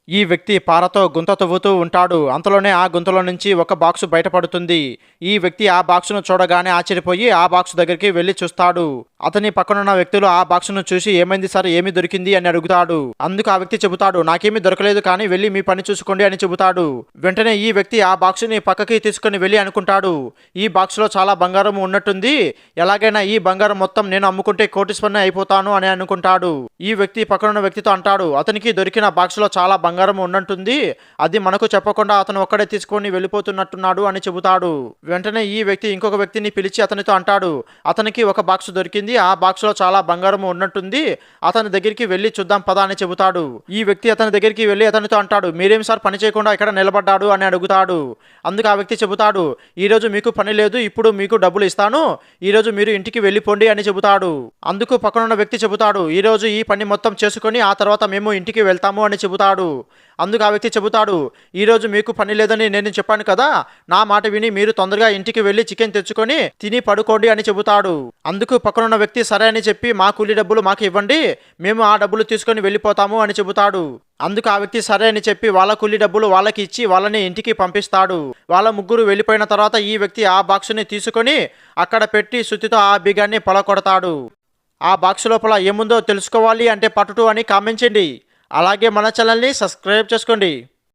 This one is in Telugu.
ఈ వ్యక్తి పారతో గుంత తవ్వుతూ ఉంటాడు. అంతలోనే ఆ గుంతలో నుంచి ఒక బాక్సు బయటపడుతుంది. ఈ వ్యక్తి ఆ బాక్సును చూడగానే ఆశ్చర్యపోయి ఆ బాక్సు దగ్గరికి వెళ్లి చూస్తాడు. అతని పక్కనున్న వ్యక్తులు ఆ బాక్సును చూసి ఏమైంది సార్, ఏమి దొరికింది అని అడుగుతాడు. అందుకు ఆ వ్యక్తి చెబుతాడు, నాకేమీ దొరకలేదు కానీ వెళ్ళి మీ పని చూసుకోండి అని చెబుతాడు. వెంటనే ఈ వ్యక్తి ఆ బాక్సుని పక్కకి తీసుకుని వెళ్ళి అనుకుంటాడు, ఈ బాక్సులో చాలా బంగారం ఉన్నట్టుంది, ఎలాగైనా ఈ బంగారం మొత్తం నేను అమ్ముకుంటే కోటీశ్వరుని అయిపోతాను అని అనుకుంటాడు. ఈ వ్యక్తి పక్కనున్న వ్యక్తితో అంటాడు, అతనికి దొరికిన బాక్సులో చాలా బంగారం ఉన్నట్టుంది, అది మనకు చెప్పకుండా అతను ఒక్కడే తీసుకొని వెళ్ళిపోతున్నట్టున్నాడు అని చెబుతాడు. వెంటనే ఈ వ్యక్తి ఇంకొక వ్యక్తిని పిలిచి అతనితో అంటాడు, అతనికి ఒక బాక్స్ దొరికింది, ఆ బాక్స్ లో చాలా బంగారం ఉన్నట్టుంది, అతని దగ్గరికి వెళ్ళి చూద్దాం పదా అని చెబుతాడు. ఈ వ్యక్తి అతని దగ్గరికి వెళ్ళి అతనితో అంటాడు, మీరేం సార్ పని చేయకుండా ఇక్కడ నిలబడ్డాడు అని అడుగుతాడు. అందుకు ఆ వ్యక్తి చెబుతాడు, ఈ రోజు మీకు పని లేదు, ఇప్పుడు మీకు డబ్బులు ఇస్తాను, ఈ రోజు మీరు ఇంటికి వెళ్ళిపోండి అని చెబుతాడు. అందుకు పక్కనున్న వ్యక్తి చెబుతాడు, ఈ రోజు ఈ పని మొత్తం చేసుకొని ఆ తర్వాత మేము ఇంటికి వెళ్తాము అని చెబుతాడు. అందుకు ఆ వ్యక్తి చెబుతాడు, ఈరోజు మీకు పని లేదని నేను చెప్పాను కదా, నా మాట విని మీరు తొందరగా ఇంటికి వెళ్ళి చికెన్ తెచ్చుకొని తిని పడుకోండి అని చెబుతాడు. అందుకు పక్కనున్న వ్యక్తి సరే అని చెప్పి, మా కూలీ డబ్బులు మాకు ఇవ్వండి, మేము ఆ డబ్బులు తీసుకొని వెళ్ళిపోతాము అని చెబుతాడు. అందుకు ఆ వ్యక్తి సరే అని చెప్పి వాళ్ళ కూలీ డబ్బులు వాళ్ళకి ఇచ్చి వాళ్ళని ఇంటికి పంపిస్తాడు. వాళ్ళ ముగ్గురు వెళ్ళిపోయిన తర్వాత ఈ వ్యక్తి ఆ బాక్సుని తీసుకొని అక్కడ పెట్టి సుత్తితో ఆ బీగాన్ని పలకొడతాడు. ఆ బాక్స్ లోపల ఏముందో తెలుసుకోవాలి అంటే పట్టుటు అని కామెంట్ చేయండి. అలాగే మన ఛానల్ని సబ్స్క్రైబ్ చేసుకోండి.